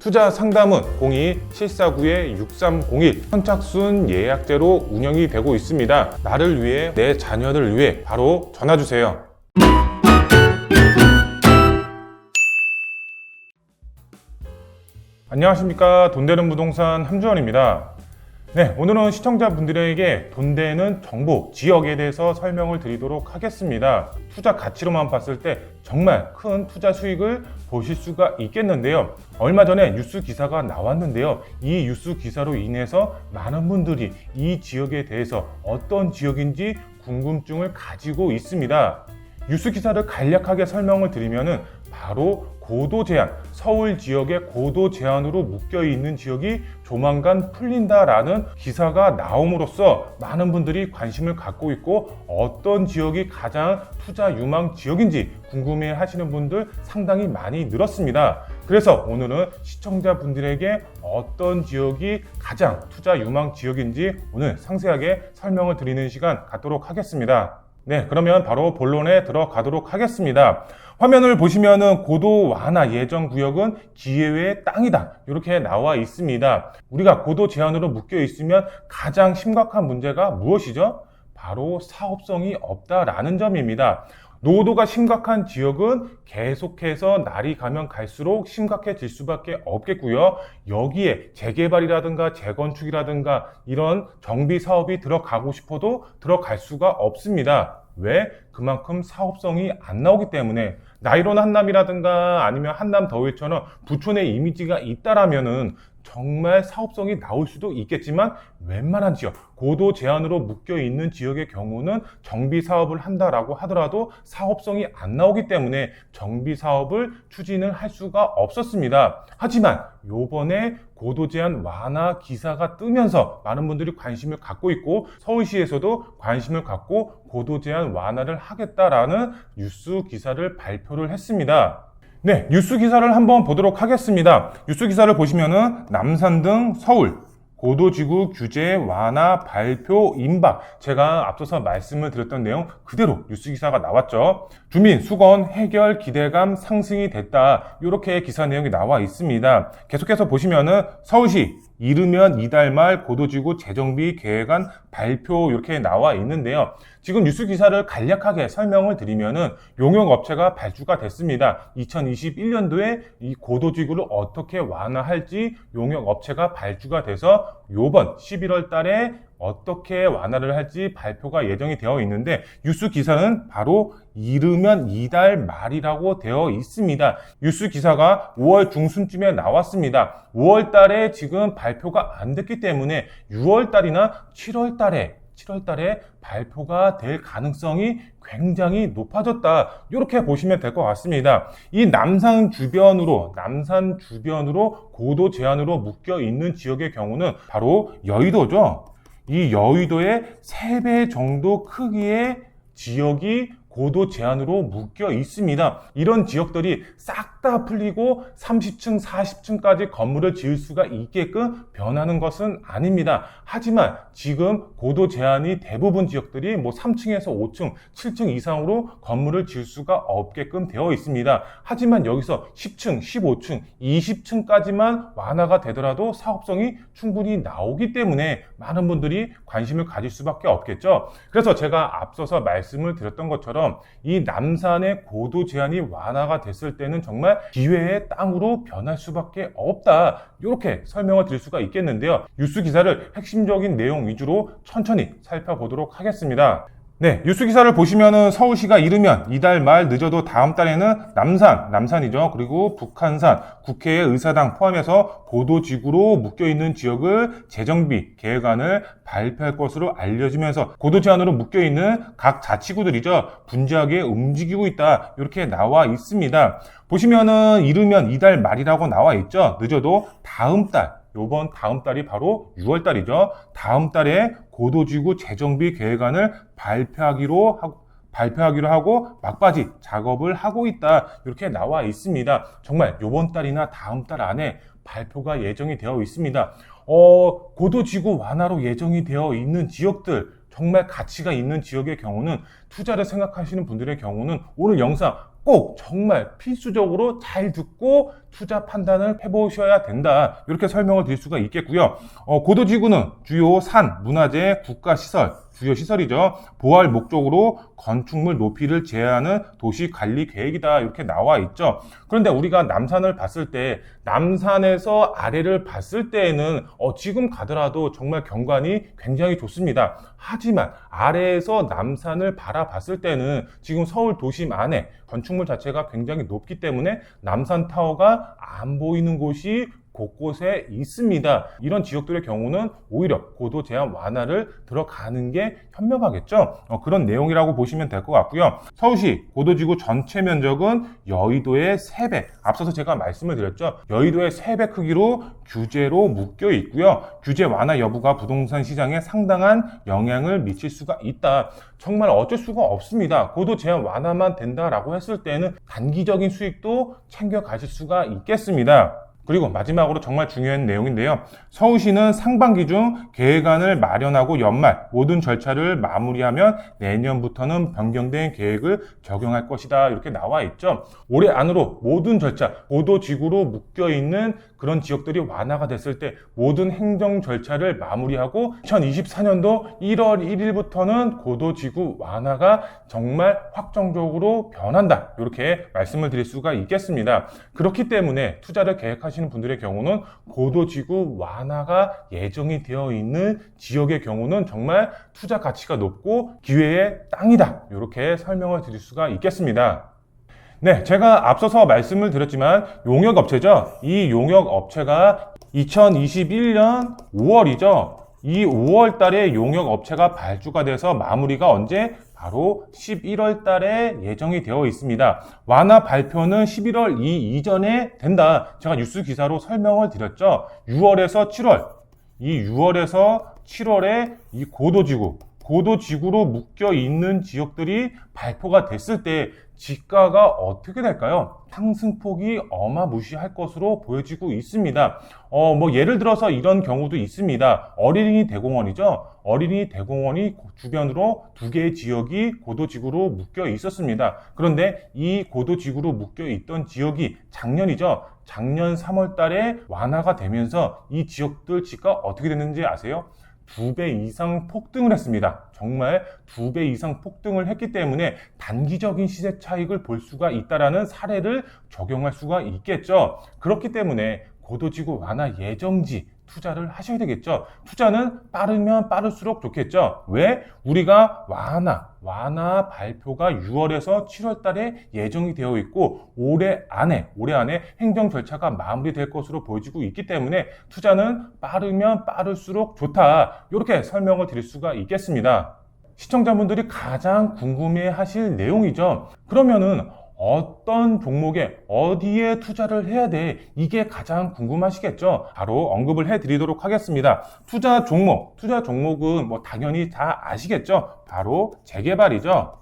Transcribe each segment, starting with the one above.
투자 상담은 02-749-6301 선착순 예약제로 운영이 되고 있습니다. 나를 위해, 내 자녀를 위해 바로 전화주세요. 안녕하십니까. 돈되는 부동산 함주원입니다. 네, 오늘은 시청자분들에게 돈 되는 정보, 지역에 대해서 설명을 드리도록 하겠습니다. 투자 가치로만 봤을 때 정말 큰 투자 수익을 보실 수가 있겠는데요. 얼마 전에 뉴스 기사가 나왔는데요. 이 뉴스 기사로 인해서 많은 분들이 이 지역에 대해서 어떤 지역인지 궁금증을 가지고 있습니다. 뉴스 기사를 간략하게 설명을 드리면은 바로 고도 제한, 서울 지역의 고도 제한으로 묶여 있는 지역이 조만간 풀린다라는 기사가 나옴으로써 많은 분들이 관심을 갖고 있고 어떤 지역이 가장 투자 유망 지역인지 궁금해 하시는 분들 상당히 많이 늘었습니다. 그래서 오늘은 시청자분들에게 어떤 지역이 가장 투자 유망 지역인지 오늘 상세하게 설명을 드리는 시간 갖도록 하겠습니다. 네, 그러면 바로 본론에 들어가도록 하겠습니다. 화면을 보시면은 고도 완화 예정 구역은 기회의 땅이다. 이렇게 나와 있습니다. 우리가 고도 제한으로 묶여 있으면 가장 심각한 문제가 무엇이죠? 바로 사업성이 없다라는 점입니다. 노도가 심각한 지역은 계속해서 날이 가면 갈수록 심각해질 수밖에 없겠고요. 여기에 재개발이라든가 재건축이라든가 이런 정비 사업이 들어가고 싶어도 들어갈 수가 없습니다. 왜? 그만큼 사업성이 안 나오기 때문에. 나이론 한남이라든가 아니면 한남 더위처럼 부촌의 이미지가 있다라면은 정말 사업성이 나올 수도 있겠지만 웬만한 지역, 고도 제한으로 묶여 있는 지역의 경우는 정비 사업을 한다라고 하더라도 사업성이 안 나오기 때문에 정비 사업을 추진을 할 수가 없었습니다. 하지만 요번에 고도 제한 완화 기사가 뜨면서 많은 분들이 관심을 갖고 있고 서울시에서도 관심을 갖고 고도 제한 완화를 하겠다라는 뉴스 기사를 발표를 했습니다. 네, 뉴스 기사를 한번 보도록 하겠습니다. 뉴스 기사를 보시면은 남산 등 서울 고도지구 규제 완화 발표 임박. 제가 앞서서 말씀을 드렸던 내용 그대로 뉴스 기사가 나왔죠. 주민 수건 해결 기대감 상승이 됐다. 이렇게 기사 내용이 나와 있습니다. 계속해서 보시면은 서울시 이르면 이달 말 고도지구 재정비 계획안 발표 이렇게 나와 있는데요. 지금 뉴스 기사를 간략하게 설명을 드리면은 용역업체가 발주가 됐습니다. 2021년도에 이 고도지구를 어떻게 완화할지 용역업체가 발주가 돼서 요번 11월 달에 어떻게 완화를 할지 발표가 예정이 되어 있는데 뉴스 기사는 바로 이르면 이달 말이라고 되어 있습니다. 뉴스 기사가 5월 중순쯤에 나왔습니다. 5월 달에 지금 발표가 안 됐기 때문에 6월 달이나 7월 달에 발표가 될 가능성이 굉장히 높아졌다. 이렇게 보시면 될 것 같습니다. 이 남산 주변으로 고도 제한으로 묶여 있는 지역의 경우는 바로 여의도죠. 이 여의도의 3배 정도 크기의 지역이 고도 제한으로 묶여 있습니다. 이런 지역들이 싹 다 풀리고 30층, 40층까지 건물을 지을 수가 있게끔 변하는 것은 아닙니다. 하지만 지금 고도 제한이 대부분 지역들이 3층에서 5층, 7층 이상으로 건물을 지을 수가 없게끔 되어 있습니다. 하지만 여기서 10층, 15층, 20층까지만 완화가 되더라도 사업성이 충분히 나오기 때문에 많은 분들이 관심을 가질 수밖에 없겠죠. 그래서 제가 앞서서 말씀을 드렸던 것처럼 이 남산의 고도 제한이 완화가 됐을 때는 정말 기회의 땅으로 변할 수밖에 없다. 이렇게 설명을 드릴 수가 있겠는데요. 뉴스 기사를 핵심적인 내용 위주로 천천히 살펴보도록 하겠습니다. 네, 뉴스 기사를 보시면은 서울시가 이르면 이달 말 늦어도 다음 달에는 남산이죠. 그리고 북한산, 국회의 의사당 포함해서 고도지구로 묶여있는 지역을 재정비 계획안을 발표할 것으로 알려지면서 고도 제한으로 묶여있는 각 자치구들이죠. 분주하게 움직이고 있다. 이렇게 나와 있습니다. 보시면은 이르면 이달 말이라고 나와 있죠. 늦어도 다음 달. 요번 다음 달이 바로 6월 달이죠. 다음 달에 고도지구 재정비 계획안을 발표하기로 하고 막바지 작업을 하고 있다. 이렇게 나와 있습니다. 정말 요번 달이나 다음 달 안에 발표가 예정이 되어 있습니다. 고도지구 완화로 예정이 되어 있는 지역들, 정말 가치가 있는 지역의 경우는 투자를 생각하시는 분들의 경우는 오늘 영상 꼭 정말 필수적으로 잘 듣고 투자 판단을 해보셔야 된다. 이렇게 설명을 드릴 수가 있겠고요. 고도지구는 주요 산, 문화재, 국가시설, 주요 시설이죠. 보할 목적으로 건축물 높이를 제한하는 도시관리 계획이다. 이렇게 나와 있죠. 그런데 우리가 남산을 봤을 때 남산에서 아래를 봤을 때에는 지금 가더라도 정말 경관이 굉장히 좋습니다. 하지만 아래에서 남산을 바라봤을 때는 지금 서울 도심 안에 건축물 자체가 굉장히 높기 때문에 남산타워가 안 보이는 곳이 곳곳에 있습니다. 이런 지역들의 경우는 오히려 고도 제한 완화를 들어가는 게 현명하겠죠. 그런 내용이라고 보시면 될 것 같고요. 서울시 고도지구 전체 면적은 여의도의 3배, 앞서서 제가 말씀을 드렸죠. 여의도의 3배 크기로 규제로 묶여 있고요. 규제 완화 여부가 부동산 시장에 상당한 영향을 미칠 수가 있다. 정말 어쩔 수가 없습니다. 고도 제한 완화만 된다라고 했을 때는 단기적인 수익도 챙겨 가실 수가 있겠습니다. 그리고 마지막으로 정말 중요한 내용인데요. 서울시는 상반기 중 계획안을 마련하고 연말 모든 절차를 마무리하면 내년부터는 변경된 계획을 적용할 것이다. 이렇게 나와 있죠. 올해 안으로 모든 절차, 고도지구로 묶여있는 그런 지역들이 완화가 됐을 때 모든 행정 절차를 마무리하고 2024년도 1월 1일부터는 고도지구 완화가 정말 확정적으로 변한다. 이렇게 말씀을 드릴 수가 있겠습니다. 그렇기 때문에 투자를 계획하시는 분들의 경우는 고도지구 완화가 예정이 되어 있는 지역의 경우는 정말 투자 가치가 높고 기회의 땅이다. 이렇게 설명을 드릴 수가 있겠습니다. 네, 제가 앞서서 말씀을 드렸지만 용역업체죠. 이 용역업체가 2021년 5월이죠. 이 5월 달에 용역업체가 발주가 돼서 마무리가 언제? 바로 11월 달에 예정이 되어 있습니다. 완화 발표는 11월 이전에 된다. 제가 뉴스 기사로 설명을 드렸죠. 6월에서 7월, 이 6월에서 7월에 이 고도지구로 묶여 있는 지역들이 발표가 됐을 때 지가가 어떻게 될까요? 상승폭이 어마무시할 것으로 보여지고 있습니다. 예를 들어서 이런 경우도 있습니다. 어린이 대공원이죠. 어린이 대공원이 주변으로 2개의 지역이 고도지구로 묶여 있었습니다. 그런데 이 고도지구로 묶여 있던 지역이 작년이죠. 작년 3월 달에 완화가 되면서 이 지역들 지가 어떻게 됐는지 아세요? 2배 이상 폭등을 했습니다. 정말 2배 이상 폭등을 했기 때문에 단기적인 시세 차익을 볼 수가 있다라는 사례를 적용할 수가 있겠죠. 그렇기 때문에 고도지구 완화 예정지 투자를 하셔야 되겠죠. 투자는 빠르면 빠를수록 좋겠죠. 왜? 우리가 완화 발표가 6월에서 7월 달에 예정이 되어 있고 올해 안에 행정 절차가 마무리될 것으로 보여지고 있기 때문에 투자는 빠르면 빠를수록 좋다. 이렇게 설명을 드릴 수가 있겠습니다. 시청자분들이 가장 궁금해 하실 내용이죠. 그러면은 어떤 종목에 어디에 투자를 해야 돼? 이게 가장 궁금하시겠죠? 바로 언급을 해드리도록 하겠습니다. 투자 종목은 당연히 다 아시겠죠? 바로 재개발이죠.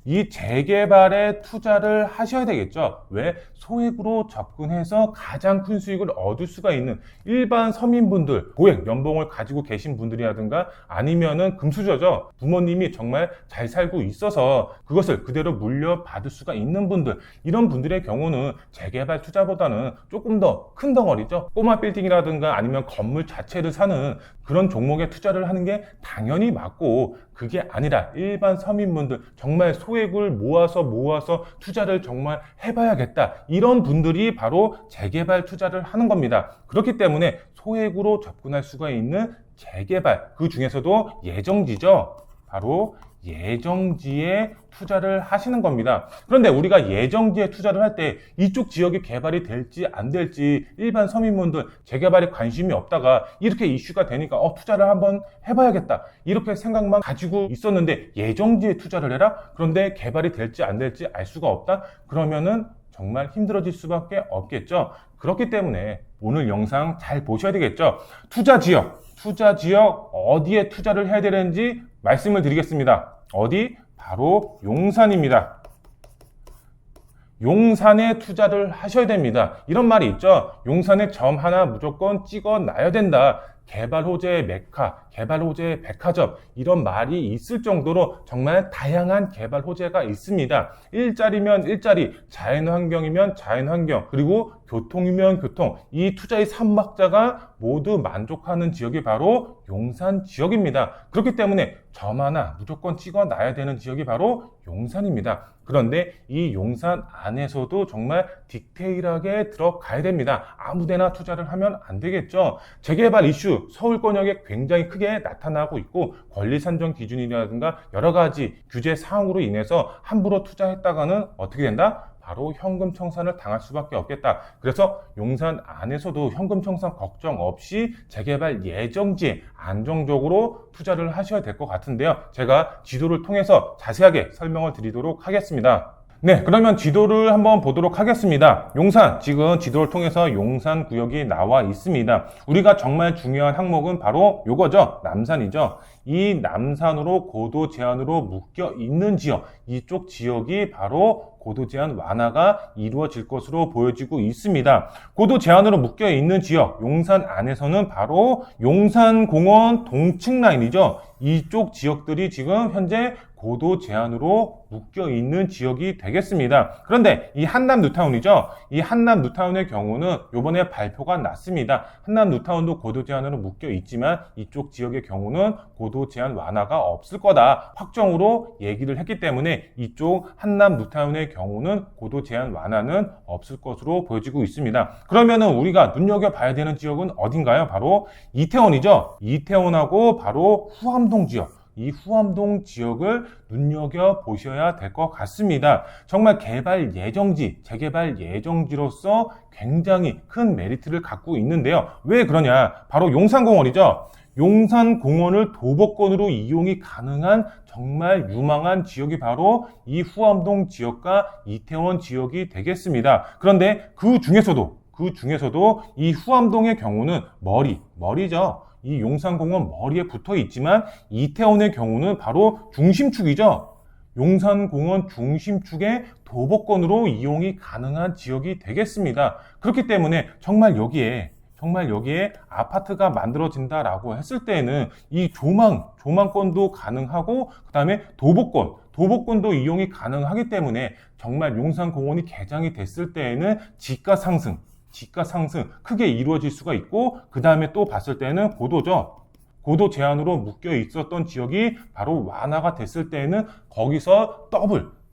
이 재개발에 투자를 하셔야 되겠죠. 왜? 소액으로 접근해서 가장 큰 수익을 얻을 수가 있는 일반 서민분들, 고액 연봉을 가지고 계신 분들이라든가 아니면은 금수저죠. 부모님이 정말 잘 살고 있어서 그것을 그대로 물려받을 수가 있는 분들, 이런 분들의 경우는 재개발 투자보다는 조금 더 큰 덩어리죠. 꼬마 빌딩이라든가 아니면 건물 자체를 사는 그런 종목에 투자를 하는 게 당연히 맞고, 그게 아니라 일반 서민분들 정말 소액을 모아서 투자를 정말 해봐야겠다, 이런 분들이 바로 재개발 투자를 하는 겁니다. 그렇기 때문에 소액으로 접근할 수가 있는 재개발, 그 중에서도 예정지죠. 바로 예정지에 투자를 하시는 겁니다. 그런데 우리가 예정지에 투자를 할 때 이쪽 지역이 개발이 될지 안 될지 일반 서민분들 재개발에 관심이 없다가 이렇게 이슈가 되니까 투자를 한번 해봐야겠다, 이렇게 생각만 가지고 있었는데 예정지에 투자를 해라? 그런데 개발이 될지 안 될지 알 수가 없다? 그러면은 정말 힘들어질 수밖에 없겠죠. 그렇기 때문에 오늘 영상 잘 보셔야 되겠죠. 투자 지역 어디에 투자를 해야 되는지 말씀을 드리겠습니다. 어디? 바로 용산입니다. 용산에 투자를 하셔야 됩니다. 이런 말이 있죠. 용산에 점 하나 무조건 찍어 놔야 된다. 개발 호재의 메카, 개발 호재의 백화점 이런 말이 있을 정도로 정말 다양한 개발 호재가 있습니다. 일자리면 일자리, 자연환경이면 자연환경, 그리고 교통이면 교통, 이 투자의 삼박자가 모두 만족하는 지역이 바로 용산 지역입니다. 그렇기 때문에 점 하나 무조건 찍어놔야 되는 지역이 바로 용산입니다. 그런데 이 용산 안에서도 정말 디테일하게 들어가야 됩니다. 아무데나 투자를 하면 안 되겠죠. 재개발 이슈 서울권역에 굉장히 크게 나타나고 있고, 권리산정 기준이라든가 여러 가지 규제 사항으로 인해서 함부로 투자했다가는 어떻게 된다? 바로 현금 청산을 당할 수밖에 없겠다. 그래서 용산 안에서도 현금 청산 걱정 없이 재개발 예정지에 안정적으로 투자를 하셔야 될 것 같은데요. 제가 지도를 통해서 자세하게 설명을 드리도록 하겠습니다. 네, 그러면 지도를 한번 보도록 하겠습니다. 용산, 지금 지도를 통해서 용산 구역이 나와 있습니다. 우리가 정말 중요한 항목은 바로 요거죠. 남산이죠. 이 남산으로 고도 제한으로 묶여 있는 지역, 이쪽 지역이 바로 고도 제한 완화가 이루어질 것으로 보여지고 있습니다. 고도 제한으로 묶여 있는 지역, 용산 안에서는 바로 용산공원 동층 라인이죠. 이쪽 지역들이 지금 현재 고도 제한으로 묶여 있는 지역이 되겠습니다. 그런데 이 한남 뉴타운이죠. 이 한남 뉴타운의 경우는 이번에 발표가 났습니다. 한남 뉴타운도 고도 제한으로 묶여 있지만 이쪽 지역의 경우는 고도 제한 완화가 없을 거다 확정으로 얘기를 했기 때문에 이쪽 한남 뉴타운의 경우는 고도 제한 완화는 없을 것으로 보여지고 있습니다. 그러면은 우리가 눈여겨봐야 되는 지역은 어딘가요? 바로 이태원이죠. 이태원하고 바로 후암동 지역. 이 후암동 지역을 눈여겨보셔야 될 것 같습니다. 정말 개발 예정지, 재개발 예정지로서 굉장히 큰 메리트를 갖고 있는데요. 왜 그러냐? 바로 용산공원이죠. 용산공원을 도보권으로 이용이 가능한 정말 유망한 지역이 바로 이 후암동 지역과 이태원 지역이 되겠습니다. 그런데 그 중에서도 이 후암동의 경우는 머리죠. 이 용산공원 머리에 붙어 있지만 이태원의 경우는 바로 중심축이죠. 용산공원 중심축의 도보권으로 이용이 가능한 지역이 되겠습니다. 그렇기 때문에 정말 여기에 아파트가 만들어진다라고 했을 때에는 이 조망권도 가능하고 그 다음에 도보권도 이용이 가능하기 때문에 정말 용산공원이 개장이 됐을 때에는 지가 상승 크게 이루어질 수가 있고, 그 다음에 또 봤을 때는 고도죠. 고도 제한으로 묶여 있었던 지역이 바로 완화가 됐을 때에는 거기서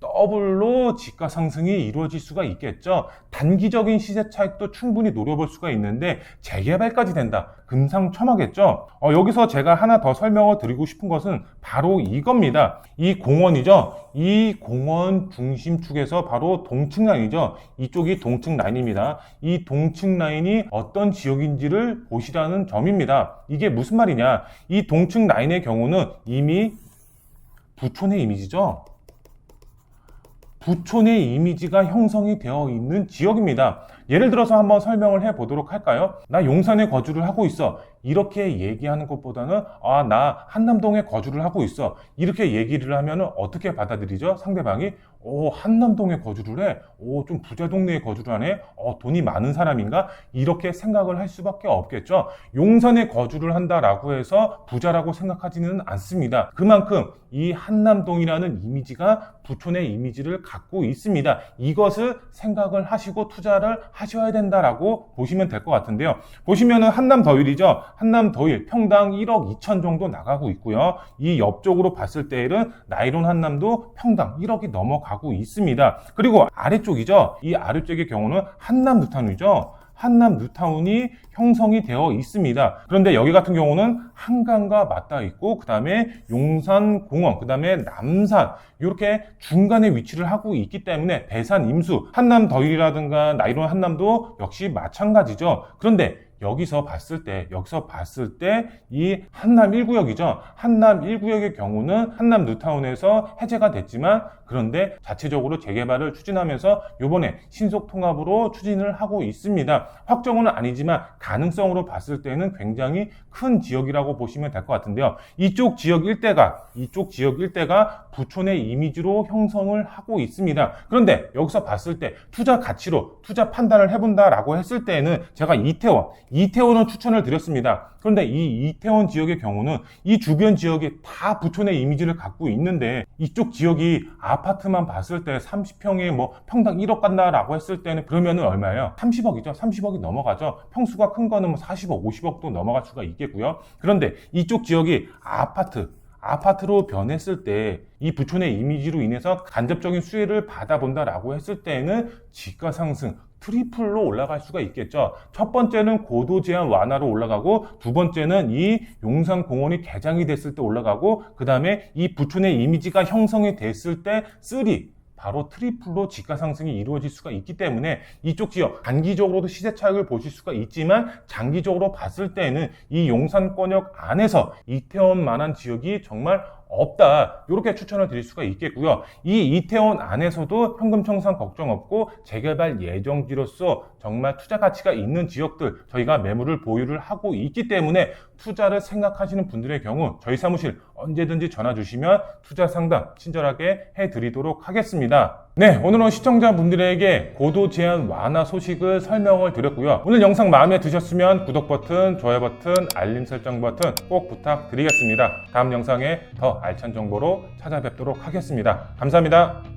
더블로 지가 상승이 이루어질 수가 있겠죠. 단기적인 시세 차익도 충분히 노려볼 수가 있는데 재개발까지 된다. 금상첨화겠죠. 여기서 제가 하나 더 설명을 드리고 싶은 것은 바로 이겁니다. 이 공원이죠. 이 공원 중심축에서 바로 동층 라인이죠. 이쪽이 동층 라인입니다. 이 동층 라인이 어떤 지역인지를 보시라는 점입니다. 이게 무슨 말이냐? 이 동층 라인의 경우는 이미 부촌의 이미지죠. 부촌의 이미지가 형성이 되어 있는 지역입니다. 예를 들어서 한번 설명을 해 보도록 할까요? 나 용산에 거주를 하고 있어. 이렇게 얘기하는 것보다는 나 한남동에 거주를 하고 있어. 이렇게 얘기를 하면 어떻게 받아들이죠? 상대방이 한남동에 거주를 해? 좀 부자 동네에 거주를 하네? 돈이 많은 사람인가? 이렇게 생각을 할 수밖에 없겠죠. 용산에 거주를 한다라고 해서 부자라고 생각하지는 않습니다. 그만큼 이 한남동이라는 이미지가 부촌의 이미지를 갖고 있습니다. 이것을 생각을 하시고 투자를 하셔야 된다라고 보시면 될 것 같은데요. 보시면은 한남더일이죠. 한남더일 평당 1억 2천 정도 나가고 있고요. 이 옆쪽으로 봤을 때는 나이론 한남도 평당 1억이 넘어가고 있습니다. 그리고 아래쪽이죠. 이 아래쪽의 경우는 한남 뉴타운이죠. 한남 뉴타운이 형성이 되어 있습니다. 그런데 여기 같은 경우는 한강과 맞닿아 있고, 그 다음에 용산공원, 그 다음에 남산 이렇게 중간에 위치를 하고 있기 때문에 대산 임수, 한남 더일이라든가 나이론 한남도 역시 마찬가지죠. 그런데 여기서 봤을 때 이 한남 1구역이죠. 한남 1구역의 경우는 한남 뉴타운에서 해제가 됐지만, 그런데 자체적으로 재개발을 추진하면서 이번에 신속 통합으로 추진을 하고 있습니다. 확정은 아니지만 가능성으로 봤을 때는 굉장히 큰 지역이라고 보시면 될 것 같은데요. 이쪽 지역 일대가 부촌의 이미지로 형성을 하고 있습니다. 그런데 여기서 봤을 때 투자 가치로 투자 판단을 해본다라고 했을 때는 제가 이태원을 추천을 드렸습니다. 그런데 이 이태원 지역의 경우는 이 주변 지역이 다 부촌의 이미지를 갖고 있는데 이쪽 지역이 아파트만 봤을 때 30평에 뭐 평당 1억 간다라고 했을 때는 그러면은 얼마예요? 30억이죠. 30억이 넘어가죠. 평수가 큰 거는 뭐 40억, 50억도 넘어갈 수가 있겠고요. 그런데 이쪽 지역이 아파트로 변했을 때 이 부촌의 이미지로 인해서 간접적인 수혜를 받아본다라고 했을 때는 지가 상승 트리플로 올라갈 수가 있겠죠. 첫 번째는 고도 제한 완화로 올라가고 두 번째는 이 용산공원이 개장이 됐을 때 올라가고 그 다음에 이 부촌의 이미지가 형성이 됐을 때 바로 트리플로 지가 상승이 이루어질 수가 있기 때문에 이쪽 지역 단기적으로도 시세 차익을 보실 수가 있지만 장기적으로 봤을 때는 이 용산권역 안에서 이태원만한 지역이 정말 없다. 이렇게 추천을 드릴 수가 있겠고요. 이 이태원 안에서도 현금 청산 걱정 없고 재개발 예정지로서 정말 투자 가치가 있는 지역들 저희가 매물을 보유를 하고 있기 때문에 투자를 생각하시는 분들의 경우 저희 사무실 언제든지 전화 주시면 투자 상담 친절하게 해드리도록 하겠습니다. 네, 오늘은 시청자분들에게 고도 제한 완화 소식을 설명을 드렸고요. 오늘 영상 마음에 드셨으면 구독 버튼, 좋아요 버튼, 알림 설정 버튼 꼭 부탁드리겠습니다. 다음 영상에 더 알찬 정보로 찾아뵙도록 하겠습니다. 감사합니다.